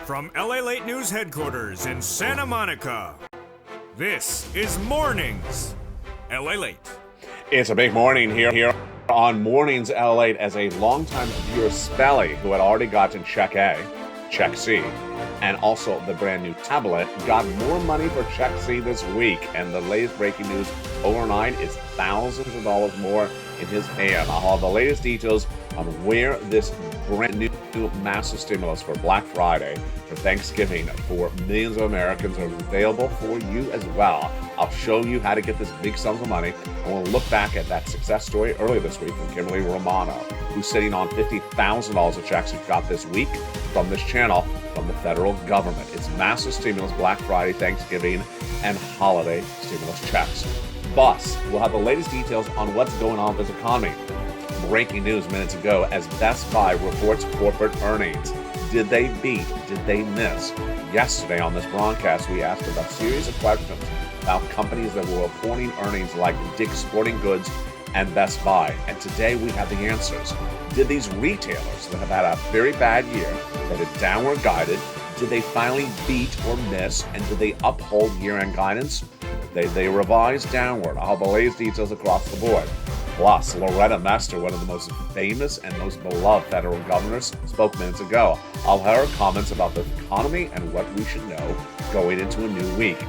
From LALATE News headquarters in Santa Monica, this is Mornings LALATE. It's a big morning here on Mornings LALATE as a longtime viewer, Spelly, who had already gotten Check A, Check C, and also the brand new tablet, got more money for Check C this week. And the latest breaking news overnight is thousands of dollars more in his hand. I'll have the latest details on where this brand new massive stimulus for Black Friday, for Thanksgiving, for millions of Americans are available for you as well. I'll show you how to get this big sums of money. I want to look back at that success story earlier this week from Kimberly Romano, who's sitting on $50,000 of checks she got this week from this channel from the federal government. It's massive stimulus, Black Friday, Thanksgiving, and holiday stimulus checks. Plus, we'll have the latest details on what's going on with this economy. Breaking news minutes ago as Best Buy reports corporate earnings. Did they beat? Did they miss? Yesterday on this broadcast, we asked about a series of questions about companies that were reporting earnings like Dick's Sporting Goods and Best Buy. And today we have the answers. Did these retailers that have had a very bad year, that are downward guided, did they finally beat or miss? And did they uphold year-end guidance? They revised downward. I'll have the latest details across the board. Plus, Loretta Mester, one of the most famous and most beloved federal governors, spoke minutes ago. I'll have her comments about the economy and what we should know going into a new week.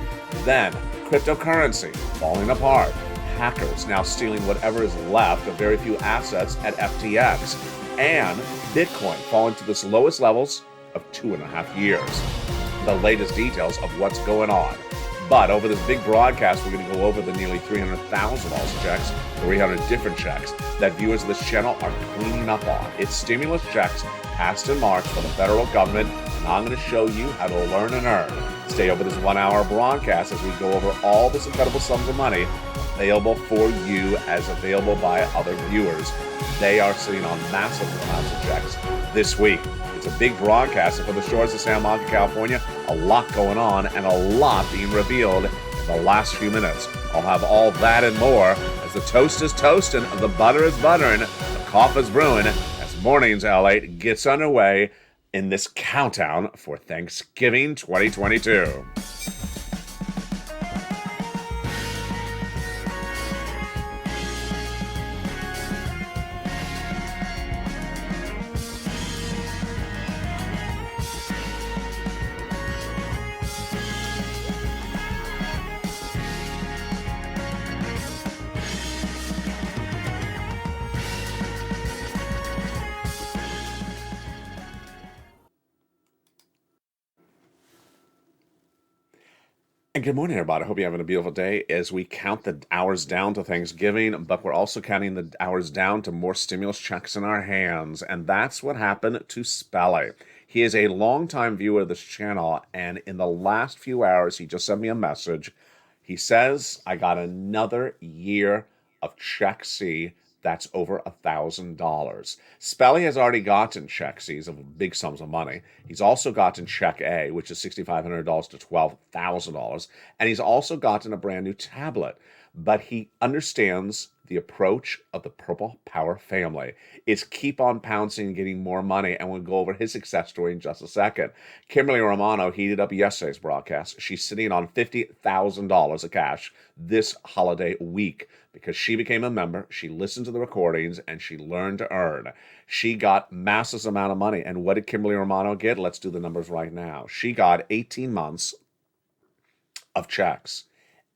Then, cryptocurrency falling apart. Hackers now stealing whatever is left of very few assets at FTX. And Bitcoin falling to its lowest levels of 2.5 years. The latest details of what's going on. But over this big broadcast, we're going to go over the nearly $300,000 checks, 300 different checks that viewers of this channel are cleaning up on. It's stimulus checks passed in March from the federal government, and I'm going to show you how to learn and earn. Stay over this 1-hour broadcast as we go over all this incredible sums of money available for you as available by other viewers. They are sitting on massive amounts of checks this week. It's a big broadcast, and from the shores of Santa Monica, California, a lot going on and a lot being revealed in the last few minutes. I'll have all that and more as the toast is toasting, the butter is buttering, the coffee is brewing, as Mornings LALATE gets underway in this countdown for Thanksgiving 2022. And good morning, everybody. I hope you're having a beautiful day as we count the hours down to Thanksgiving, but we're also counting the hours down to more stimulus checks in our hands. And that's what happened to Spelly. He is a longtime viewer of this channel, and in the last few hours, he just sent me a message. He says, I got another year of Check C that's over $1,000. Spelly has already gotten Check C's of big sums of money. He's also gotten Check A, which is $6,500 to $12,000. And he's also gotten a brand new tablet. But he understands the approach of the Purple Power family. It's keep on pouncing and getting more money, and we'll go over his success story in just a second. Kimberly Romano heated up yesterday's broadcast. She's sitting on $50,000 of cash this holiday week because she became a member, she listened to the recordings, and she learned to earn. She got massive amount of money. And what did Kimberly Romano get? Let's do the numbers right now. She got 18 months of checks.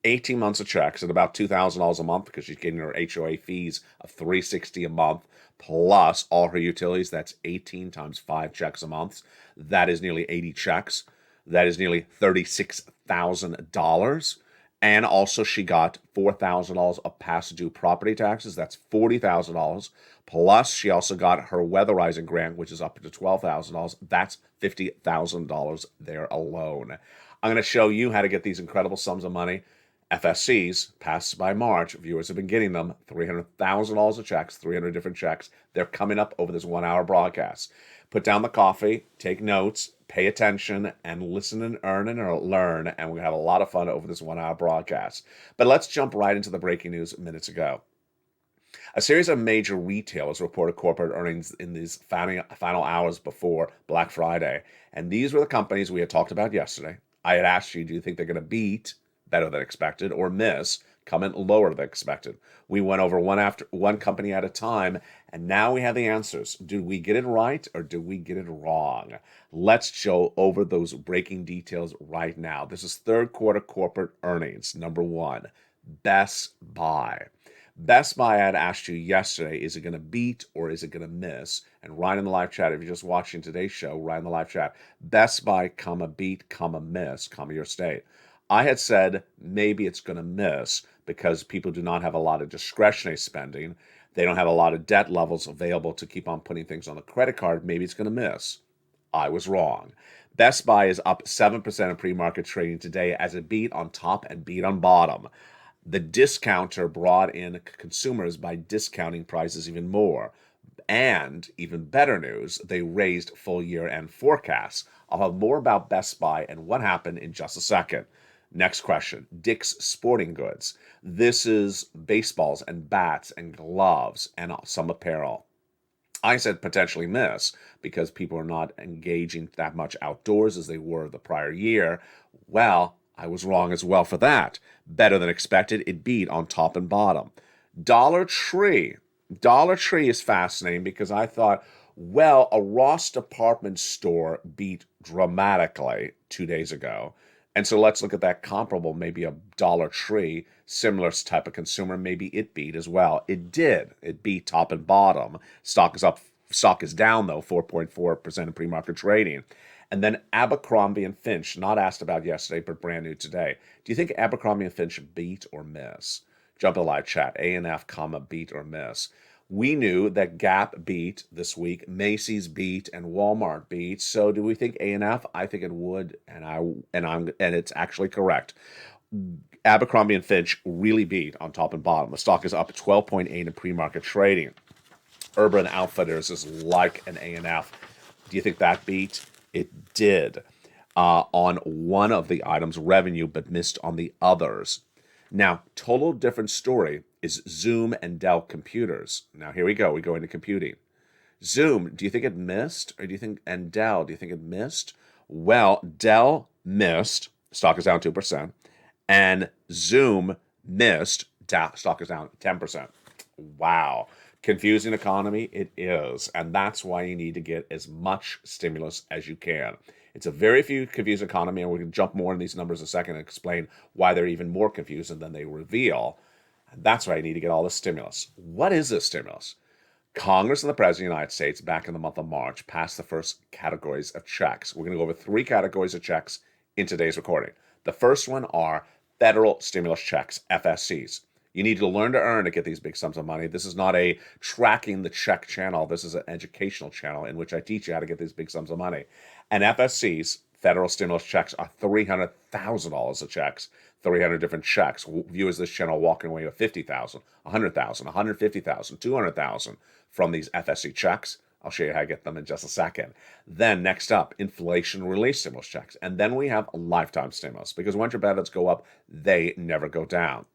18 months of checks at about $2,000 a month because she's getting her HOA fees of $360 a month plus all her utilities. That's 18 times 5 checks a month. That is nearly 80 checks. That is nearly $36,000. And also she got $4,000 of past due property taxes. That's $40,000. Plus she also got her weatherizing grant, which is up to $12,000. That's $50,000 there alone. I'm going to show you how to get these incredible sums of money. FSCs, passed by March, viewers have been getting them, $300,000 of checks, 300 different checks. They're coming up over this 1-hour broadcast. Put down the coffee, take notes, pay attention, and listen and earn and learn, and we're going to have a lot of fun over this 1-hour broadcast. But let's jump right into the breaking news minutes ago. A series of major retailers reported corporate earnings in these final hours before Black Friday. And these were the companies we had talked about yesterday. I had asked you, do you think they're going to beat better than expected or miss, come in lower than expected? We went over one company at a time, and now we have the answers. Did we get it right or did we get it wrong? Let's go over those breaking details right now. This is third quarter corporate earnings. Number one, Best Buy. Best Buy, I had asked you yesterday, is it going to beat or is it going to miss? And write in the live chat, if you're just watching today's show, write in the live chat, Best Buy, comma, beat, comma, miss, comma, your state. I had said maybe it's going to miss because people do not have a lot of discretionary spending. They don't have a lot of debt levels available to keep on putting things on the credit card. Maybe it's going to miss. I was wrong. Best Buy is up 7% in pre-market trading today as it beat on top and beat on bottom. The discounter brought in consumers by discounting prices even more. And even better news, they raised full year end forecasts. I'll have more about Best Buy and what happened in just a second. Next question, Dick's Sporting Goods. This is baseballs and bats and gloves and some apparel. I said potentially miss because people are not engaging that much outdoors as they were the prior year. Well, I was wrong as well for that. Better than expected, it beat on top and bottom. Dollar Tree. Dollar Tree is fascinating because I thought, well, a Ross department store beat dramatically 2 days ago. And so let's look at that comparable, maybe a Dollar Tree, similar type of consumer, maybe it beat as well. It did. It beat top and bottom. Stock is up. Stock is down, though, 4.4% in pre-market trading. And then Abercrombie and Finch, not asked about yesterday, but brand new today. Do you think Abercrombie and Finch beat or miss? Jump in the live chat, A&F, comma, beat or miss. We knew that Gap beat this week, Macy's beat, and Walmart beat. So do we think A&F? I think it would, and it's actually correct. Abercrombie and Finch really beat on top and bottom. The stock is up 12.8 in pre-market trading. Urban Outfitters is like an A&F. Do you think that beat? It did on one of the items, revenue, but missed on the others. Now, total different story is Zoom and Dell Computers. Now, here we go. We go into computing. Zoom, do you think it missed? Or do you think, and Dell, do you think it missed? Well, Dell missed. Stock is down 2%. And Zoom missed. Stock is down 10%. Wow. Confusing economy? It is. And that's why you need to get as much stimulus as you can. It's a very few confused economy, and we're going to jump more in these numbers in a second and explain why they're even more confusing than they reveal. And that's why you need to get all this stimulus. What is this stimulus? Congress and the President of the United States, back in the month of March, passed the first categories of checks. We're going to go over 3 categories of checks in today's recording. The first one are federal stimulus checks, FSCs. You need to learn to earn to get these big sums of money. This is not a tracking the check channel. This is an educational channel in which I teach you how to get these big sums of money. And FSCs, federal stimulus checks, are $300,000 of checks, 300 different checks. Viewers of this channel walking away with $50,000, $100,000, $150,000, $200,000 from these FSC checks. I'll show you how to get them in just a second. Then next up, inflation relief stimulus checks. And then we have lifetime stimulus, because once your benefits go up, they never go down.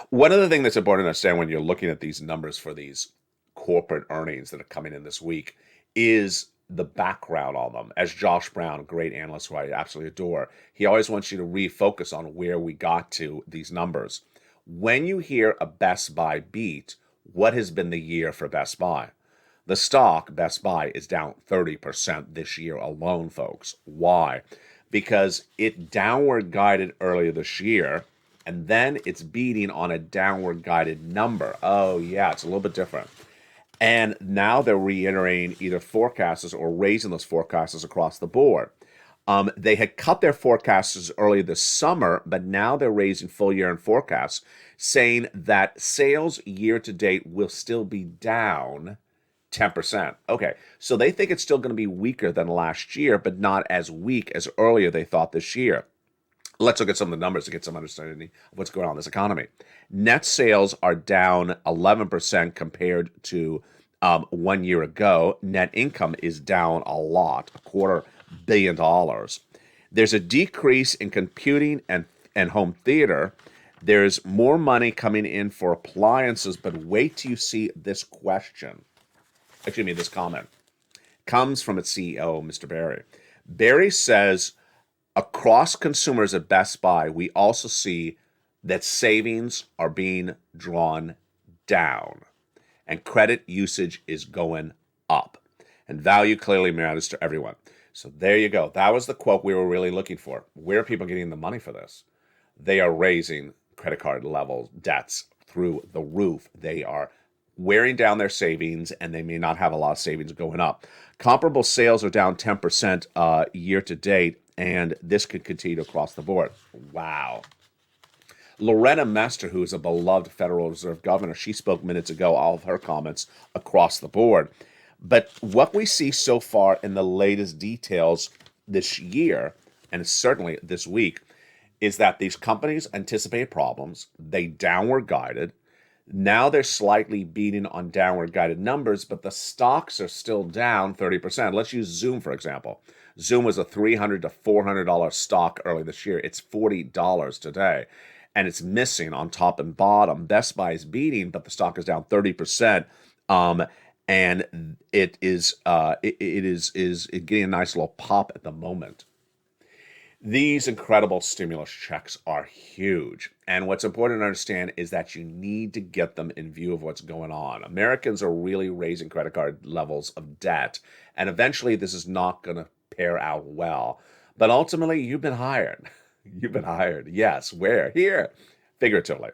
One other thing that's important to understand when you're looking at these numbers for these corporate earnings that are coming in this week is the background on them. As Josh Brown, a great analyst who I absolutely adore, he always wants you to refocus on where we got to these numbers. When you hear a Best Buy beat, what has been the year for Best Buy? The stock, Best Buy, is down 30% this year alone, folks. Why? Because it downward guided earlier this year, and then it's beating on a downward guided number. Oh, yeah, it's a little bit different. And now they're reiterating either forecasts or raising those forecasts across the board. They had cut their forecasts earlier this summer, but now they're raising full year end forecasts, saying that sales year to date will still be down 10%. Okay, so they think it's still going to be weaker than last year, but not as weak as earlier they thought this year. Let's look at some of the numbers to get some understanding of what's going on in this economy. Net sales are down 11% compared to 1 year ago. Net income is down a lot, $250 million. There's a decrease in computing and home theater. There's more money coming in for appliances, but wait till you see this question. Excuse me, this comment comes from its CEO, Mr. Barry. Barry says, across consumers at Best Buy, we also see that savings are being drawn down and credit usage is going up. And value clearly matters to everyone. So there you go. That was the quote we were really looking for. Where are people getting the money for this? They are raising credit card level debts through the roof. They are wearing down their savings, and they may not have a lot of savings going up. Comparable sales are down 10% year to date, and this could continue across the board. Wow. Loretta Mester, who is a beloved Federal Reserve governor, she spoke minutes ago, all of her comments across the board. But what we see so far in the latest details this year, and certainly this week, is that these companies anticipate problems. They downward guided. Now they're slightly beating on downward guided numbers, but the stocks are still down 30%. Let's use Zoom, for example. Zoom was a $300 to $400 stock early this year. It's $40 today, and it's missing on top and bottom. Best Buy is beating, but the stock is down 30%. And it is getting a nice little pop at the moment. These incredible stimulus checks are huge. And what's important to understand is that you need to get them in view of what's going on. Americans are really raising credit card levels of debt. And eventually this is not going to pair out well. But ultimately, you've been hired. You've been hired. Yes. Where? Here. Figuratively.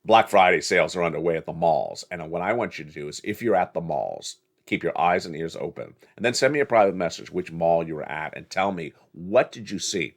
Black Friday sales are underway at the malls. And what I want you to do is, if you're at the malls, keep your eyes and ears open. And then send me a private message which mall you were at and tell me, what did you see?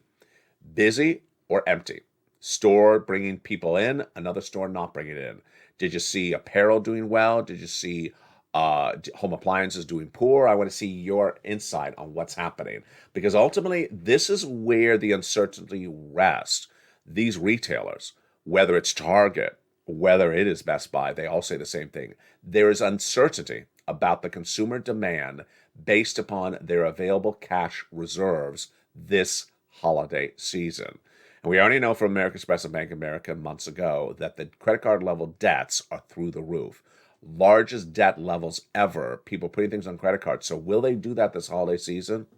Busy or empty? Store bringing people in, another store not bringing it in. Did you see apparel doing well? Did you see home appliances doing poor? I want to see your insight on what's happening. Because ultimately, this is where the uncertainty rests. These retailers, whether it's Target, whether it is Best Buy, they all say the same thing. There is uncertainty about the consumer demand based upon their available cash reserves this holiday season. And we already know from American Express and Bank of America months ago that the credit card level debts are through the roof. Largest debt levels ever, people putting things on credit cards. So will they do that this holiday season?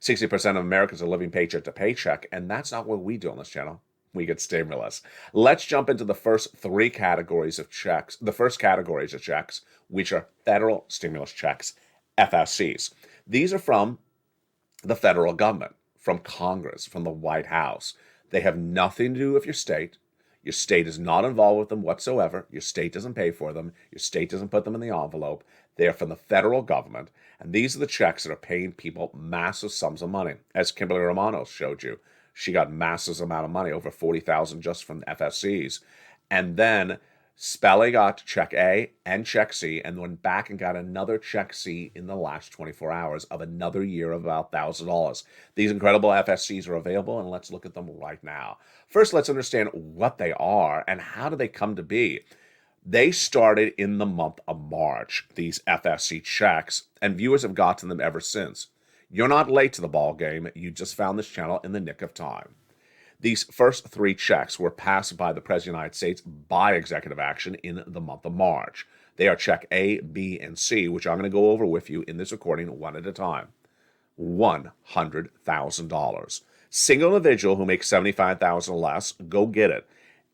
60% of Americans are living paycheck to paycheck, and that's not what we do on this channel. We get stimulus. Let's jump into the first three categories of checks. The first categories of checks, which are federal stimulus checks, FSCs. These are from the federal government, from Congress, from the White House. They have nothing to do with your state. Your state is not involved with them whatsoever. Your state doesn't pay for them. Your state doesn't put them in the envelope. They are from the federal government. And these are the checks that are paying people massive sums of money. As Kimberly Romano showed you, she got massive amount of money, over $40,000 just from the FSCs. And then Spelly got check A and check C, and went back and got another check C in the last 24 hours of another year of about $1,000. These incredible FSCs are available, and let's look at them right now. First, let's understand what they are and how do they come to be. They started in the month of March, these FSC checks, and viewers have gotten them ever since. You're not late to the ball game. You just found this channel in the nick of time. These first three checks were passed by the President of the United States by executive action in the month of March. They are check A, B, and C, which I'm going to go over with you in this recording one at a time. $100,000. Single individual who makes $75,000 or less, go get it.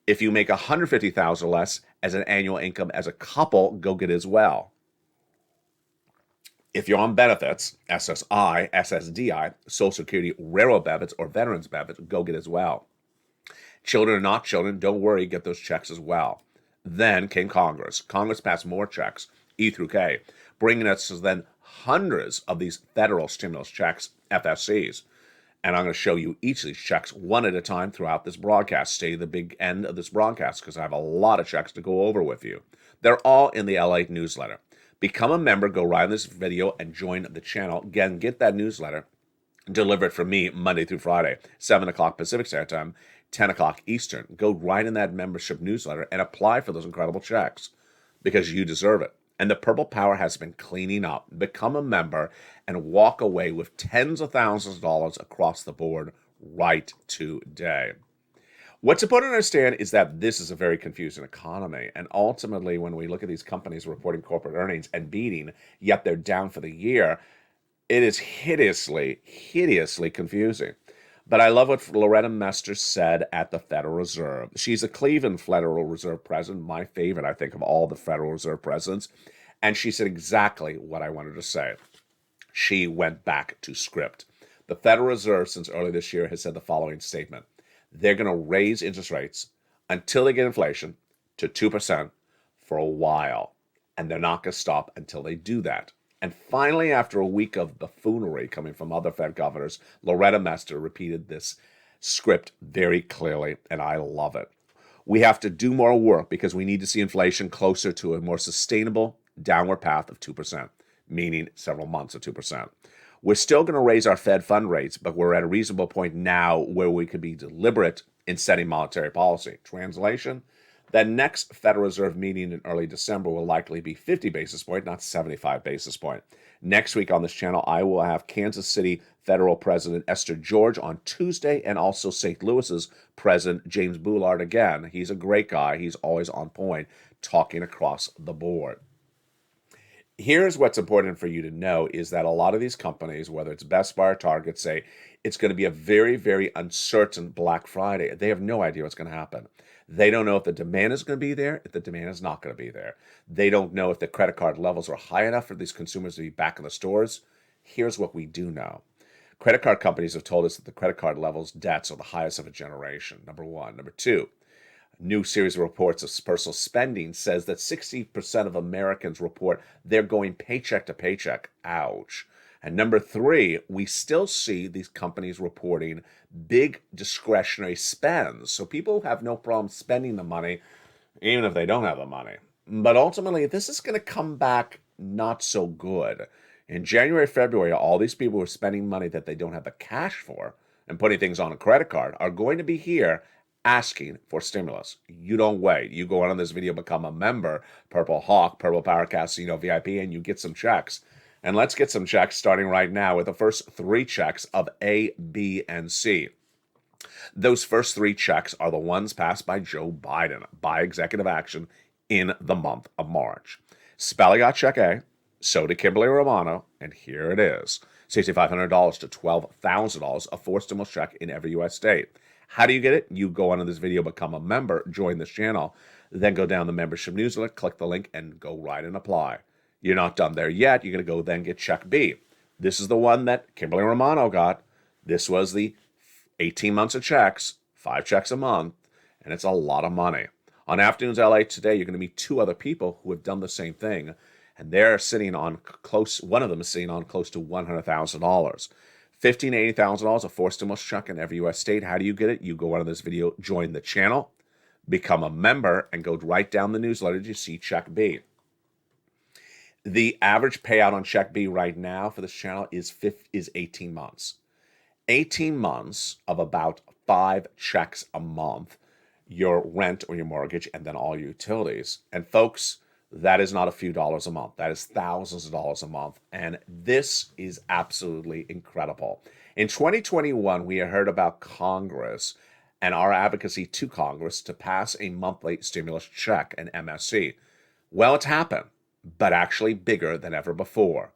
If you make $150,000 or less as an annual income as a couple, go get it as well. If you're on benefits, SSI, SSDI, Social Security, railroad benefits, or veterans benefits, go get as well. Children or not children, don't worry, get those checks as well. Then came Congress. Congress passed more checks, E through K, bringing us to then hundreds of these federal stimulus checks, FSCs. And I'm going to show you each of these checks one at a time throughout this broadcast. Stay to the big end of this broadcast because I have a lot of checks to go over with you. They're all in the LALATE newsletter. Become a member, go right on this video and join the channel. Again, get that newsletter delivered from me Monday through Friday, 7 o'clock Pacific Standard Time, 10 o'clock Eastern. Go right in that membership newsletter and apply for those incredible checks because you deserve it. And the Purple Power has been cleaning up. Become a member and walk away with tens of thousands of dollars across the board right today. What's important to understand is that this is a very confusing economy. And ultimately, when we look at these companies reporting corporate earnings and beating, yet they're down for the year, it is hideously confusing. But I love what Loretta Mester said at the Federal Reserve. She's a Cleveland Federal Reserve president, my favorite, I think, of all the Federal Reserve presidents. And she said exactly what I wanted to say. She went back to script. The Federal Reserve, since early this year, has said the following statement. They're going to raise interest rates until they get inflation to 2% for a while. And they're not going to stop until they do that. And finally, after a week of buffoonery coming from other Fed governors, Loretta Mester repeated this script very clearly, and I love it. We have to do more work because we need to see inflation closer to a more sustainable downward path of 2%, meaning several months of 2%. We're still going to raise our Fed fund rates, but we're at a reasonable point now where we could be deliberate in setting monetary policy. Translation, the next Federal Reserve meeting in early December will likely be 50 basis point, not 75 basis point. Next week on this channel, I will have Kansas City Federal President Esther George on Tuesday, and also St. Louis's President James Boulard again. He's a great guy. He's always on point, talking across the board. Here's what's important for you to know is that a lot of these companies, whether it's Best Buy or Target, say it's going to be a very uncertain Black Friday. They have no idea what's going to happen. They don't know if the demand is going to be there, if the demand is not going to be there. They don't know if the credit card levels are high enough for these consumers to be back in the stores. Here's what we do know. Credit card companies have told us that the credit card levels, debts are the highest of a generation, number one. Number two, new series of reports of personal spending says that 60% of Americans report they're going paycheck to paycheck. Ouch. And number three, we still see these companies reporting big discretionary spends. So people have no problem spending the money, even if they don't have the money. But ultimately, this is going to come back not so good. In January, February, all these people who are spending money that they don't have the cash for and putting things on a credit card are going to be here asking for stimulus. You don't wait. You go on this video, become a member, Purple Hawk, Purple Power Casino VIP, and you get some checks. And let's get some checks starting right now with the first three checks of A, B, and C. Those first three checks are the ones passed by Joe Biden by executive action in the month of March. Spelly got check A, so did Kimberly Romano, and here it is. $6,500 to $12,000, a four stimulus check in every U.S. state. How do you get it? You go onto this video, become a member, join this channel, then go down the membership newsletter, click the link, and go right and apply. You're not done there yet. You're going to go then get check B. This is the one that Kimberly Romano got. This was the 18 months of checks, 5 checks a month, and it's a lot of money. On Afternoons LA today, you're going to meet two other people who have done the same thing, and they're sitting on one of them is sitting on close to $100,000. $15,000 to $80,000, a four stimulus check in every U.S. state. How do you get it? You go onto this video, join the channel, become a member, and go right down the newsletter to see check B. The average payout on check B right now for this channel is 18 months. 18 months of about 5 checks a month, your rent or your mortgage, and then all your utilities. And folks, that is not a few dollars a month. That is thousands of dollars a month. And this is absolutely incredible. In 2021, we heard about Congress and our advocacy to Congress to pass a monthly stimulus check, an MSC. Well, it's happened, but actually bigger than ever before.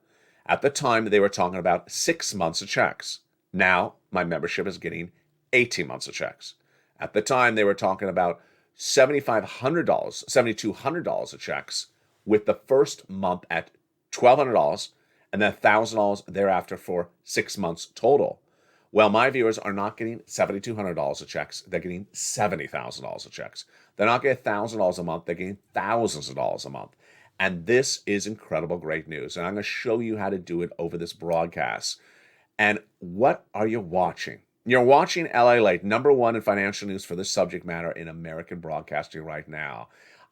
At the time, they were talking about 6 months of checks. Now, my membership is getting 18 months of checks. At the time, they were talking about $7,500, $7,200 of checks, with the first month at $1,200 and then $1,000 thereafter for 6 months total. Well, my viewers are not getting $7,200 of checks. They're getting $70,000 of checks. They're not getting $1,000 a month. They're getting thousands of dollars a month. And this is incredible, great news. And I'm going to show you how to do it over this broadcast. And what are you watching? You're watching LALATE, #1 in financial news for this subject matter in American broadcasting right now.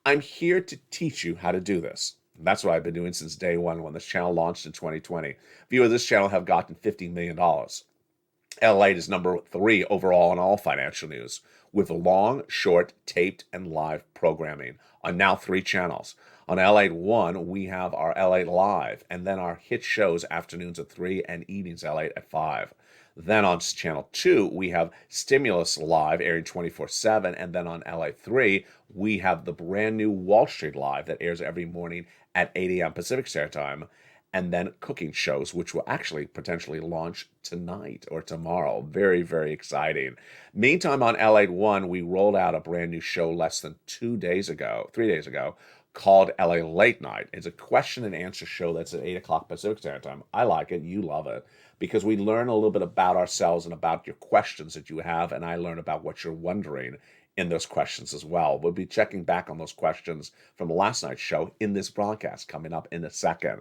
I'm here to teach you how to do this. That's what I've been doing since day one when this channel launched in 2020. Viewers of this channel have gotten $50 million. LALATE is #3 overall in all financial news, with long, short, taped, and live programming on now 3 channels. On LALATE 1, we have our LALATE Live, and then our hit shows afternoons at 3 and evenings LALATE at 5. Then on channel 2, we have Stimulus Live airing 24/7. And then on LA3, we have the brand new Wall Street Live that airs every morning at 8 a.m. Pacific Standard Time. And then cooking shows, which will actually potentially launch tonight or tomorrow. Very, very exciting. Meantime, on LA1, we rolled out a brand new show less than 3 days ago, called LA Late Night. It's a question and answer show that's at 8 o'clock Pacific Standard Time. I like it. You love it. Because we learn a little bit about ourselves and about your questions that you have, and I learn about what you're wondering in those questions as well. We'll be checking back on those questions from last night's show in this broadcast coming up in a second.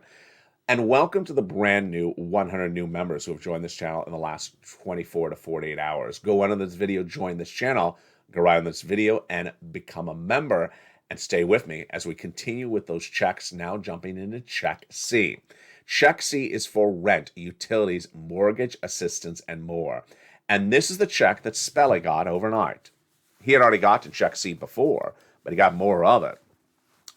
And welcome to the brand new 100 new members who have joined this channel in the last 24 to 48 hours. Go under this video, join this channel, go right on this video and become a member and stay with me as we continue with those checks, now jumping into Check C. Check C is for rent, utilities, mortgage assistance, and more. And this is the check that Spelly got overnight. He had already gotten Check C before, but he got more of it.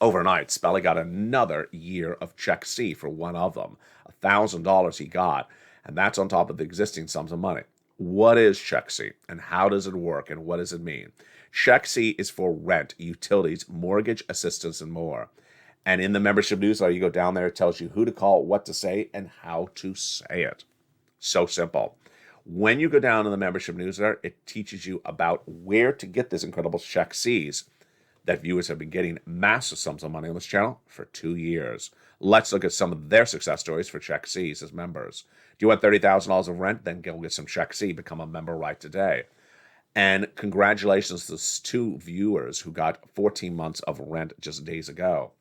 Overnight, Spelly got another year of Check C for one of them. $1,000 he got, and that's on top of the existing sums of money. What is Check C, and how does it work, and what does it mean? Check C is for rent, utilities, mortgage assistance, and more. And in the membership newsletter, you go down there, it tells you who to call, what to say, and how to say it. So simple. When you go down in the membership newsletter, it teaches you about where to get this incredible Check C's that viewers have been getting massive sums of money on this channel for 2 years. Let's look at some of their success stories for Check C's as members. Do you want $30,000 of rent? Then go get some Check C. Become a member right today. And congratulations to 2 viewers who got 14 months of rent just days ago.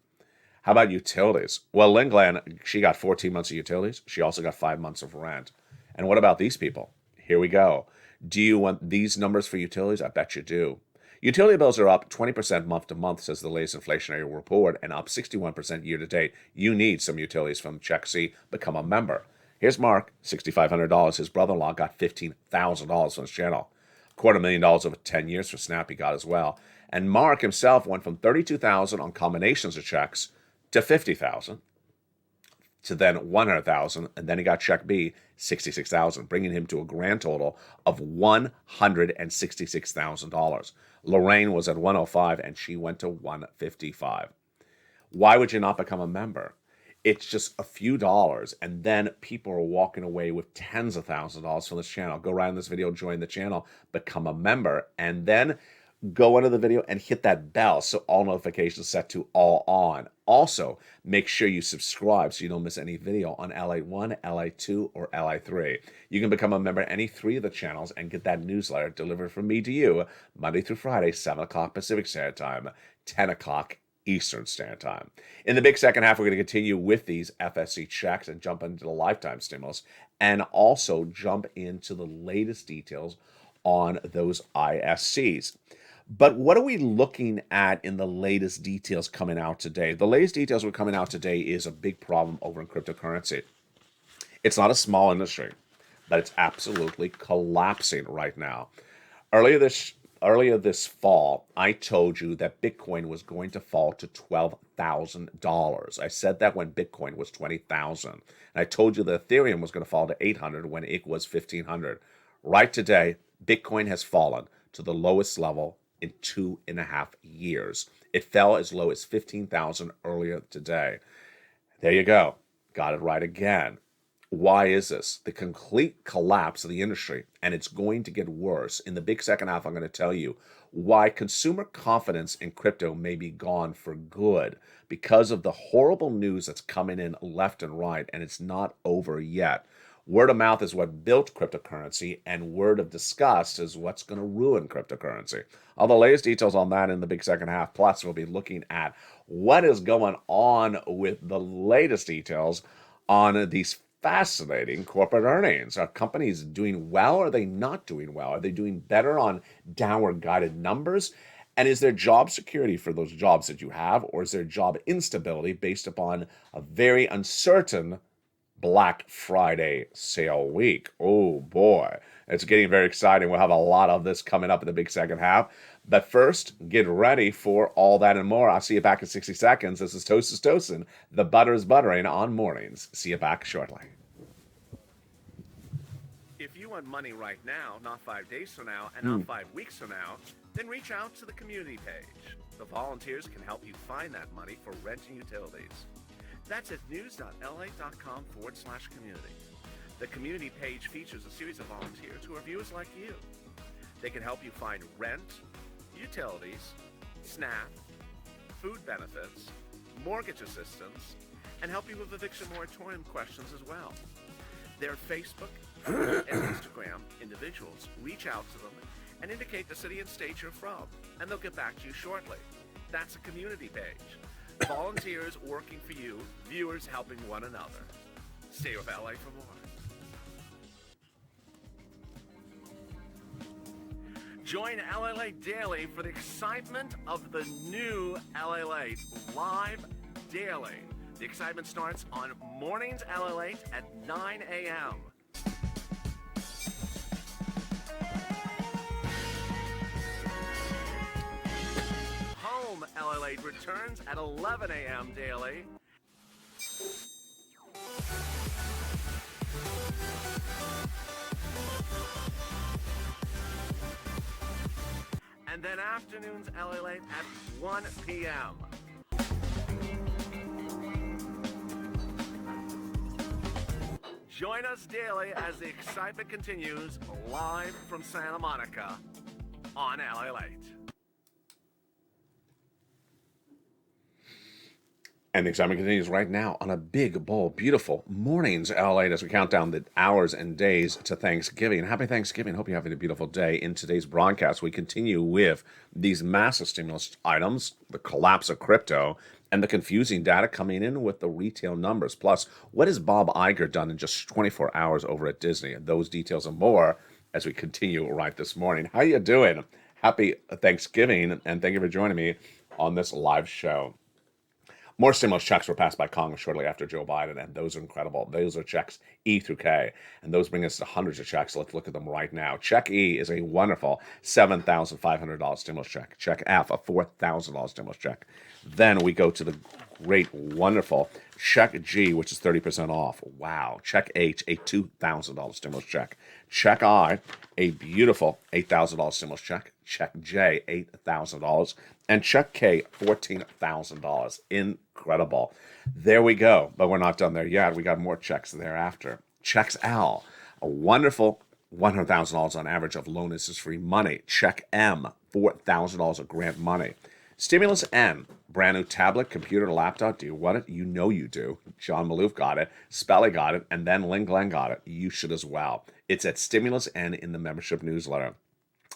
How about utilities? Well, Lynn Glenn, she got 14 months of utilities. She also got 5 months of rent. And what about these people? Here we go. Do you want these numbers for utilities? I bet you do. Utility bills are up 20% month to month, says the latest inflationary report, and up 61% year to date. You need some utilities from Check C. Become a member. Here's Mark, $6,500. His brother-in-law got $15,000 from his channel. $250,000 over 10 years for Snap he got as well. And Mark himself went from $32,000 on combinations of checks to $50,000 to then $100,000, and then he got Check B, $66,000, bringing him to a grand total of $166,000. Lorraine was at $105,000, and she went to $155,000. Why would you not become a member? It's just a few dollars, and then people are walking away with tens of thousands of dollars from this channel. Go right in this video, join the channel, become a member, and then go under the video and hit that bell so all notifications set to all on. Also, make sure you subscribe so you don't miss any video on LA1, LA2, or LA3. You can become a member of any 3 of the channels and get that newsletter delivered from me to you Monday through Friday, 7 o'clock Pacific Standard Time, 10 o'clock Eastern Standard Time. In the big second half, we're going to continue with these FSC checks and jump into the lifetime stimulus and also jump into the latest details on those ISCs. But what are we looking at in the latest details coming out today? The latest details we're coming out today is a big problem over in cryptocurrency. It's not a small industry, but it's absolutely collapsing right now. Earlier this fall, I told you that Bitcoin was going to fall to $12,000. I said that when Bitcoin was $20,000. And I told you that Ethereum was going to fall to $800 when it was $1,500. Right today, Bitcoin has fallen to the lowest level in 2.5 years. It fell as low as 15,000 earlier today. There you go. Got it right again. Why is this? The complete collapse of the industry, and it's going to get worse. In the big second half, I'm going to tell you why consumer confidence in crypto may be gone for good because of the horrible news that's coming in left and right, and it's not over yet. Word of mouth is what built cryptocurrency, and word of disgust is what's going to ruin cryptocurrency. All the latest details on that in the big second half. Plus, we'll be looking at what is going on with the latest details on these fascinating corporate earnings. Are companies doing well? Or are they not doing well? Are they doing better on downward guided numbers? And is there job security for those jobs that you have? Or is there job instability based upon a very uncertain Black Friday sale week? Oh boy, it's getting very exciting. We'll have a lot of this coming up in the big second half. But first, get ready for all that and more. I'll see you back in 60 seconds. This is Toast is Toastin'. The butter is buttering on mornings. See you back shortly. If you want money right now, not 5 days from now, and not 5 weeks from now, then reach out to the community page. The volunteers can help you find that money for rent and utilities. That's at news.la.com/community. The community page features a series of volunteers who are viewers like you. They can help you find rent, utilities, SNAP, food benefits, mortgage assistance, and help you with eviction moratorium questions as well. Their Facebook and Instagram individuals reach out to them and indicate the city and state you're from, and they'll get back to you shortly. That's a community page. Volunteers working for you, viewers helping one another. Stay with LA for more. Join LALATE Daily for the excitement of the new LALATE live daily. The excitement starts on Mornings LALATE at 9 a.m. Home LALATE returns at 11 a.m. daily. And then afternoons LALATE at 1 p.m. Join us daily as the excitement continues live from Santa Monica on LALATE. And the excitement continues right now on a big, bold, beautiful Mornings LA as we count down the hours and days to Thanksgiving. Happy Thanksgiving. Hope you're having a beautiful day. In today's broadcast, we continue with these massive stimulus items, the collapse of crypto, and the confusing data coming in with the retail numbers. Plus, what has Bob Iger done in just 24 hours over at Disney? And those details and more as we continue right this morning. How you doing? Happy Thanksgiving, and thank you for joining me on this live show. More stimulus checks were passed by Congress shortly after Joe Biden, and those are incredible. Those are checks E through K, and those bring us to hundreds of checks. Let's look at them right now. Check E is a wonderful $7,500 stimulus check. Check F, a $4,000 stimulus check. Then we go to the great, wonderful Check G, which is 30% off. Wow. Check H, a $2,000 stimulus check. Check I, a beautiful $8,000 stimulus check. Check J, $8,000. And check K, $14,000. Incredible. There we go. But we're not done there yet. We got more checks thereafter. Checks L, a wonderful $100,000 on average of loan interest-free money. Check M, $4,000 of grant money. Stimulus N, brand new tablet, computer, laptop. Do you want it? You know you do. John Maloof got it. Spelly got it. And then Lynn Glenn got it. You should as well. It's at Stimulus N in the membership newsletter.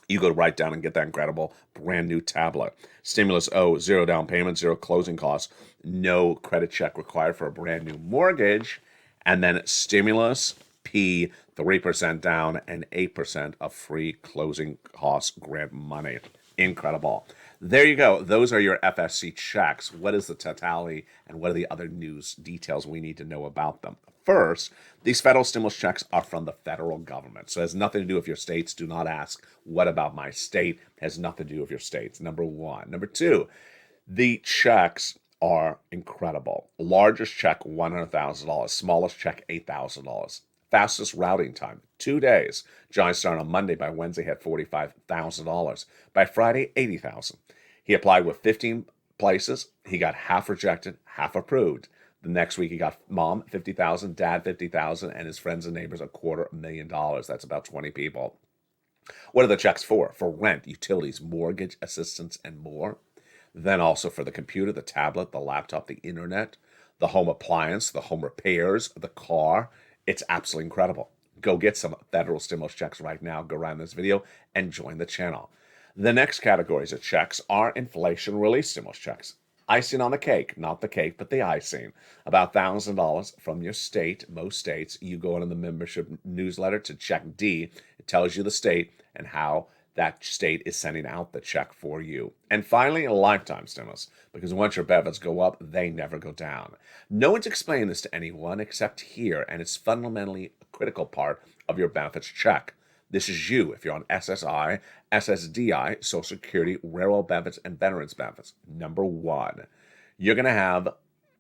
You go right down and get that incredible brand new tablet. Stimulus O, zero down payment, zero closing costs, no credit check required for a brand new mortgage. And then Stimulus P, 3% down and 8% of free closing costs grant money. Incredible. There you go. Those are your FSC checks. What is the totality and what are the other news details we need to know about them? First, these federal stimulus checks are from the federal government. So it has nothing to do with your states. Do not ask, what about my state? It has nothing to do with your states. Number one. Number two, the checks are incredible. Largest check, $100,000. Smallest check, $8,000. Fastest routing time, 2 days. Johnny started on Monday. By Wednesday, had $45,000. By Friday, $80,000. He applied with 15 places. He got half rejected, half approved. The next week, he got mom, $50,000, dad, $50,000, and his friends and neighbors, $250,000. That's about 20 people. What are the checks for? For rent, utilities, mortgage assistance, and more. Then also for the computer, the tablet, the laptop, the internet, the home appliance, the home repairs, the car. It's absolutely incredible. Go get some federal stimulus checks right now. Go around this video and join the channel. The next categories of checks are inflation relief stimulus checks. Icing on the cake, not the cake, but the icing. About $1,000 from your state. Most states, you go into the membership newsletter to check D. It tells you the state and how that state is sending out the check for you. And finally, a lifetime stimulus, because once your benefits go up, they never go down. No one's explained this to anyone except here, and it's fundamentally a critical part of your benefits check. This is you if you're on SSI, SSDI, Social Security, railroad benefits, and veterans benefits. Number one, you're going to have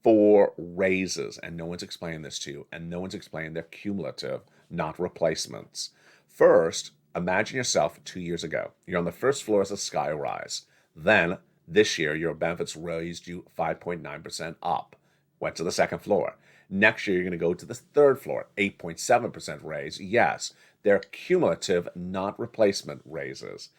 for raises, and no one's explained this to you, and no one's explained they're cumulative, not replacements. First, imagine yourself 2 years ago. You're on the first floor as a sky rise. Then, this year, your benefits raised you 5.9% up. Went to the second floor. Next year, you're going to go to the third floor, 8.7% raise. Yes, they're cumulative, not replacement raises.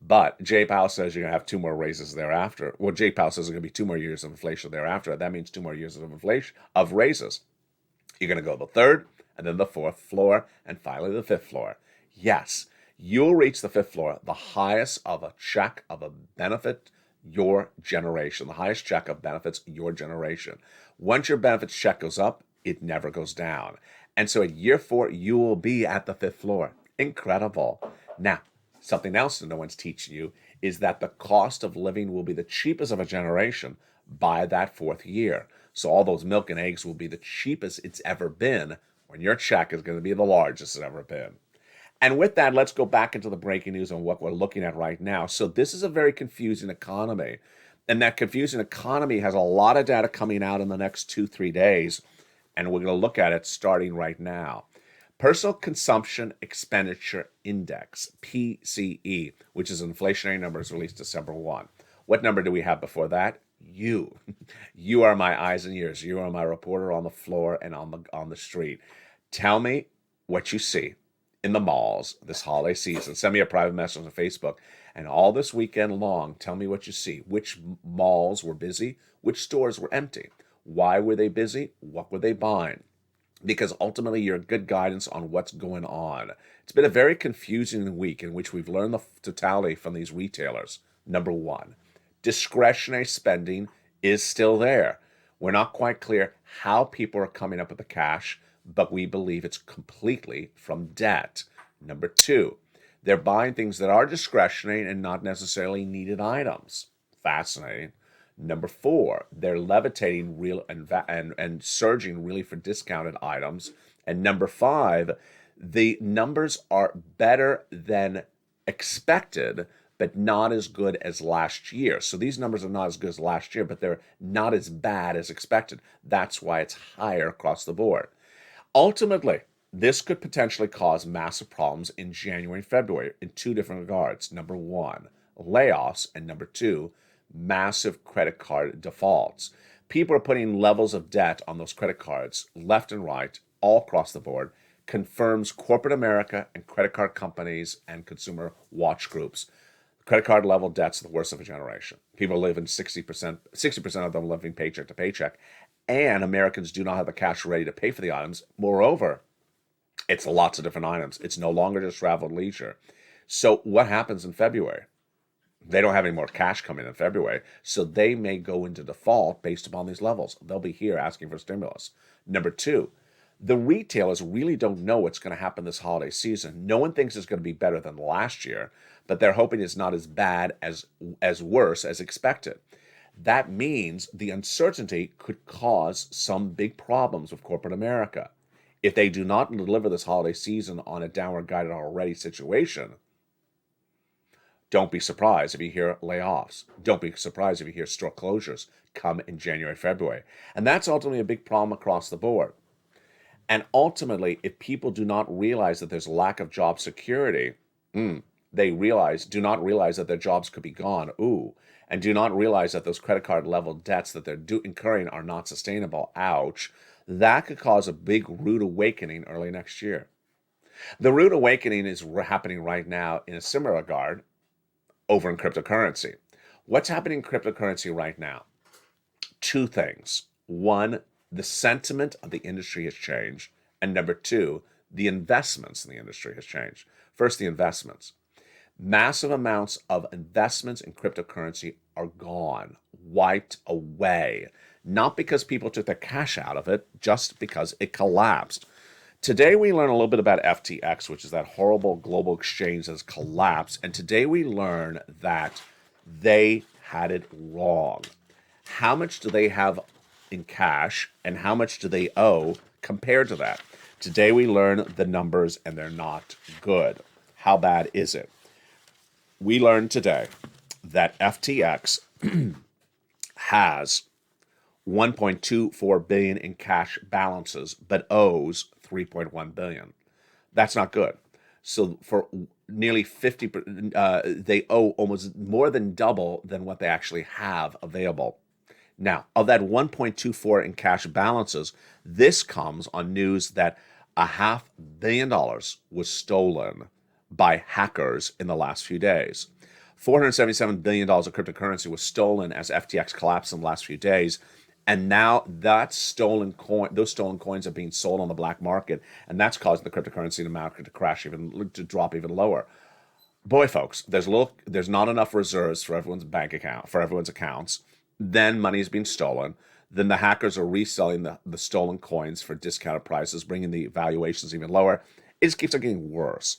But Jay Powell says you're going to have 2 more raises thereafter. Well, Jay Powell says there's going to be 2 more years of inflation thereafter. That means 2 more years of inflation of raises. You're going to go the third, and then the fourth floor, and finally the fifth floor. Yes, you'll reach the fifth floor, the highest of a check of a benefit your generation, the highest check of benefits your generation. Once your benefits check goes up, it never goes down. And so at year 4, you will be at the fifth floor. Incredible. Now, something else that no one's teaching you is that the cost of living will be the cheapest of a generation by that 4th year. So all those milk and eggs will be the cheapest it's ever been when your check is going to be the largest it's ever been. And with that, let's go back into the breaking news on what we're looking at right now. So this is a very confusing economy. And that confusing economy has a lot of data coming out in the next 2-3 days. And we're going to look at it starting right now. Personal Consumption Expenditure Index, PCE, which is inflationary numbers released December 1. What number do we have before that? You. You are my eyes and ears. You are my reporter on the floor and on the street. Tell me what you see in the malls this holiday season. Send me a private message on Facebook. And all this weekend long, tell me what you see. Which malls were busy? Which stores were empty? Why were they busy? What were they buying? Because ultimately you're good guidance on what's going on. It's been a very confusing week in which we've learned the totality from these retailers. Number 1, discretionary spending is still there. We're not quite clear how people are coming up with the cash, but we believe it's completely from debt. Number 2, they're buying things that are discretionary and not necessarily needed items. Fascinating. Number 4, they're levitating real and surging really for discounted items. And number 5, the numbers are better than expected, but not as good as last year. So these numbers are not as good as last year, but they're not as bad as expected. That's why it's higher across the board. Ultimately, this could potentially cause massive problems in January and February in 2 different regards. Number 1, layoffs, and number 2, massive credit card defaults. People are putting levels of debt on those credit cards left and right, all across the board, confirms corporate America and credit card companies and consumer watch groups. Credit card level debt's the worst of a generation. People live in 60% of them living paycheck to paycheck, and Americans do not have the cash ready to pay for the items. Moreover, it's lots of different items. It's no longer just travel and leisure. So what happens in February? They don't have any more cash coming in February, so they may go into default based upon these levels. They'll be here asking for stimulus. Number 2, the retailers really don't know what's going to happen this holiday season. No one thinks it's going to be better than last year, but they're hoping it's not as bad as worse as expected. That means the uncertainty could cause some big problems with corporate America. If they do not deliver this holiday season on a downward guided already situation, don't be surprised if you hear layoffs. Don't be surprised if you hear store closures come in January, February. And that's ultimately a big problem across the board. And ultimately, if people do not realize that there's a lack of job security, they do not realize that their jobs could be gone, and do not realize that those credit card level debts that they're incurring are not sustainable, ouch, that could cause a big rude awakening early next year. The rude awakening is happening right now in a similar regard over in cryptocurrency. What's happening in cryptocurrency right now? 2 things. 1, the sentiment of the industry has changed. And number 2, the investments in the industry has changed. First, the investments. Massive amounts of investments in cryptocurrency are gone, wiped away. Not because people took their cash out of it, just because it collapsed. Today we learn a little bit about FTX, which is that horrible global exchange that has collapsed. And today we learn that they had it wrong. How much do they have in cash and how much do they owe compared to that? Today we learn the numbers and they're not good. How bad is it? We learned today that FTX has 1.24 billion in cash balances, but owes 3.1 billion. That's not good. So for nearly 50, they owe almost more than double than what they actually have available. Now, of that 1.24 in cash balances, this comes on news that $500 million was stolen by hackers in the last few days. $477 billion of cryptocurrency was stolen as FTX collapsed in the last few days. And now those stolen coins are being sold on the black market, and that's causing the cryptocurrency market to crash to drop even lower. Boy, folks, there's not enough reserves for everyone's bank account, for everyone's accounts. Then money is being stolen. Then the hackers are reselling the stolen coins for discounted prices, bringing the valuations even lower. It just keeps on getting worse.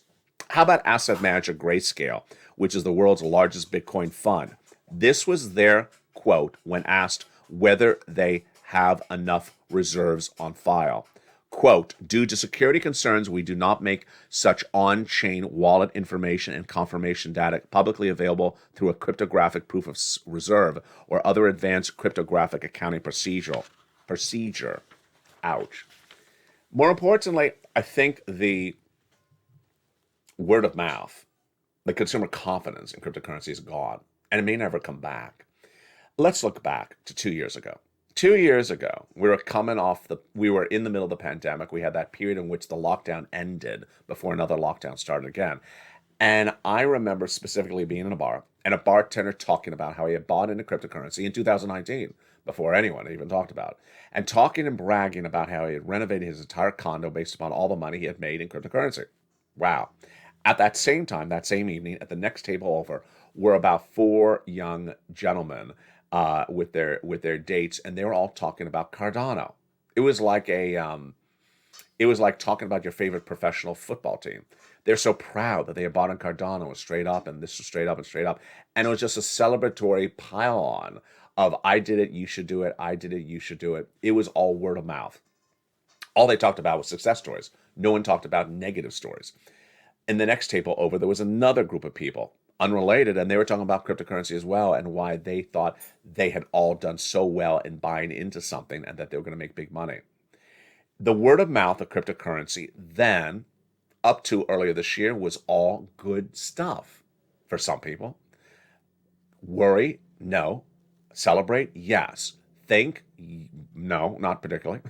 How about asset manager Grayscale, which is the world's largest Bitcoin fund? This was their quote when asked whether they have enough reserves on file. Quote, due to security concerns, we do not make such on-chain wallet information and confirmation data publicly available through a cryptographic proof of reserve or other advanced cryptographic accounting procedure. Ouch. More importantly, I think the word of mouth, the consumer confidence in cryptocurrency is gone, and it may never come back. Let's look back to 2 years ago. 2 years ago, we were in the middle of the pandemic. We had that period in which the lockdown ended before another lockdown started again. And I remember specifically being in a bar and a bartender talking about how he had bought into cryptocurrency in 2019, before anyone even talked about it, and talking and bragging about how he had renovated his entire condo based upon all the money he had made in cryptocurrency. Wow. At that same time, that same evening, at the next table over, were about 4 young gentlemen with their dates, and they were all talking about Cardano. It was like talking about your favorite professional football team. They're so proud that they had bought in Cardano and straight up, and this was straight up and straight up, and it was just a celebratory pile on of I did it, you should do it. I did it, you should do it. It was all word of mouth. All they talked about was success stories. No one talked about negative stories. In the next table over, there was another group of people, unrelated, and they were talking about cryptocurrency as well and why they thought they had all done so well in buying into something and that they were going to make big money. The word of mouth of cryptocurrency then, up to earlier this year, was all good stuff for some people. Worry? No. Celebrate? Yes. Think? No, not particularly.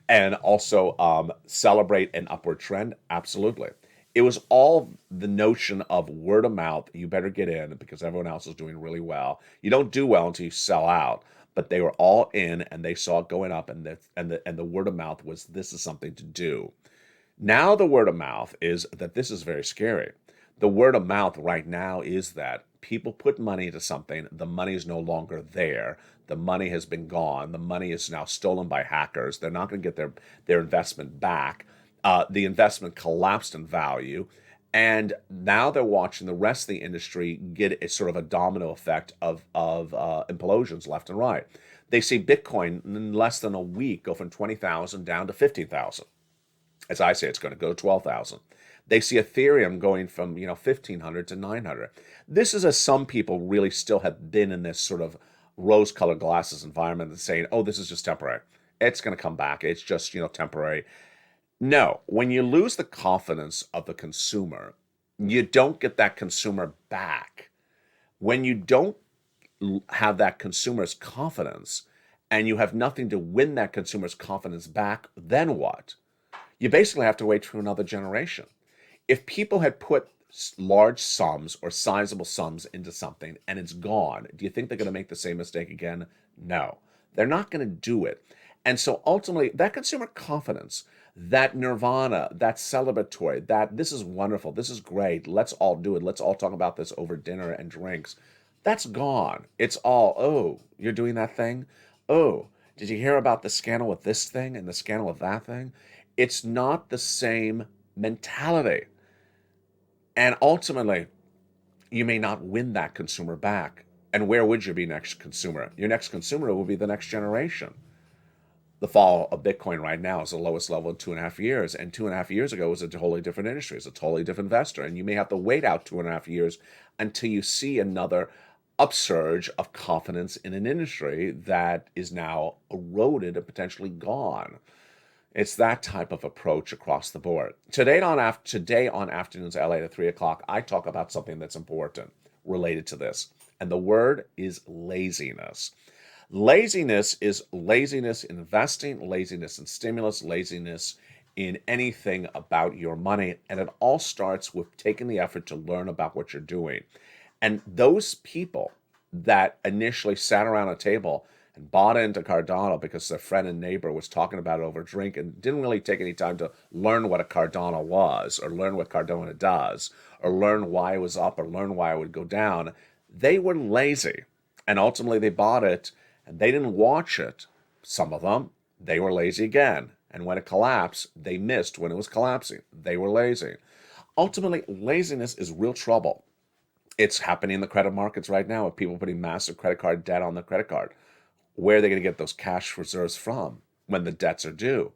And also celebrate an upward trend? Absolutely. It was all the notion of word of mouth. You better get in because everyone else is doing really well. You don't do well until you sell out. But they were all in, and they saw it going up, and the word of mouth was this is something to do. Now the word of mouth is that this is very scary. The word of mouth right now is that people put money into something. The money is no longer there. The money has been gone. The money is now stolen by hackers. They're not going to get their investment back. The investment collapsed in value, and now they're watching the rest of the industry get a sort of a domino effect of implosions left and right. They see Bitcoin in less than a week go from 20,000 down to 15,000. As I say, it's going to go to 12,000. They see Ethereum going from 1,500 to 900. This is as some people really still have been in this sort of rose-colored glasses environment and saying, "Oh, this is just temporary. It's going to come back. It's just temporary." No, when you lose the confidence of the consumer, you don't get that consumer back. When you don't have that consumer's confidence and you have nothing to win that consumer's confidence back, then what? You basically have to wait for another generation. If people had put large sums or sizable sums into something and it's gone, do you think they're going to make the same mistake again? No, they're not going to do it. And so ultimately, that consumer confidence, that nirvana, that celebratory, that this is wonderful, this is great, let's all do it, let's all talk about this over dinner and drinks, that's gone. It's all, oh, you're doing that thing? Oh, did you hear about the scandal with this thing and the scandal with that thing? It's not the same mentality. And ultimately, you may not win that consumer back. And where would you be next consumer? Your next consumer will be the next generation. The fall of Bitcoin right now is the lowest level in 2.5 years. And 2.5 years ago was a totally different industry. It's a totally different investor. And you may have to wait out 2.5 years until you see another upsurge of confidence in an industry that is now eroded and potentially gone. It's that type of approach across the board. Today on Afternoons LA at 3 o'clock, I talk about something that's important related to this. And the word is laziness. Laziness is laziness in investing, laziness in stimulus, laziness in anything about your money. And it all starts with taking the effort to learn about what you're doing. And those people that initially sat around a table and bought into Cardano because their friend and neighbor was talking about it over a drink and didn't really take any time to learn what a Cardano was or learn what Cardano does or learn why it was up or learn why it would go down, they were lazy. And ultimately they bought it and they didn't watch it. Some of them, they were lazy again. And when it collapsed, they missed when it was collapsing. They were lazy. Ultimately, laziness is real trouble. It's happening in the credit markets right now with people putting massive credit card debt on their credit card. Where are they going to get those cash reserves from when the debts are due?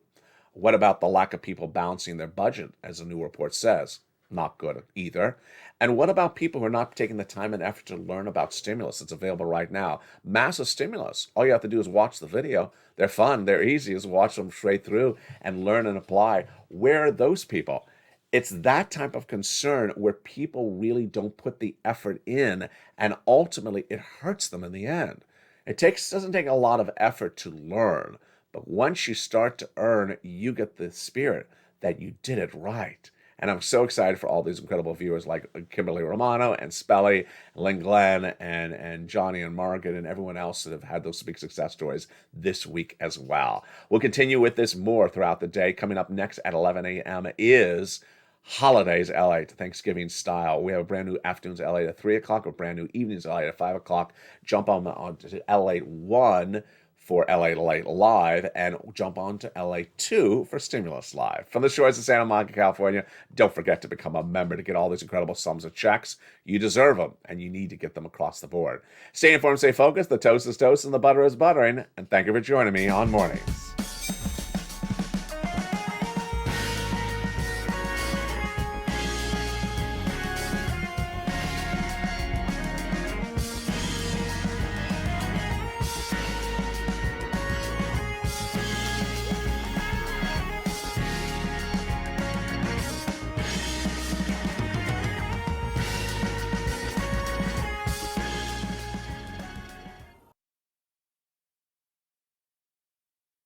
What about the lack of people balancing their budget, as a new report says? Not good either. And what about people who are not taking the time and effort to learn about stimulus? It's available right now. Massive stimulus. All you have to do is watch the video. They're fun. They're easy. Just watch them straight through and learn and apply. Where are those people? It's that type of concern where people really don't put the effort in, and ultimately it hurts them in the end. It doesn't take a lot of effort to learn, but once you start to earn, you get the spirit that you did it right. And I'm so excited for all these incredible viewers like Kimberly Romano and Spelly, Lynn Glenn, and Johnny and Margaret, and everyone else that have had those big success stories this week as well. We'll continue with this more throughout the day. Coming up next at 11 a.m. is Holidays LA to Thanksgiving style. We have a brand new Afternoons LA at 3 o'clock, a brand new Evenings LA at 5 o'clock. Jump on to LA 1 for LA Late Live, and jump on to LA 2 for Stimulus Live. From the shores of Santa Monica, California, don't forget to become a member to get all these incredible sums of checks. You deserve them, and you need to get them across the board. Stay informed, stay focused. The toast is toast, and the butter is buttering. And thank you for joining me on Mornings.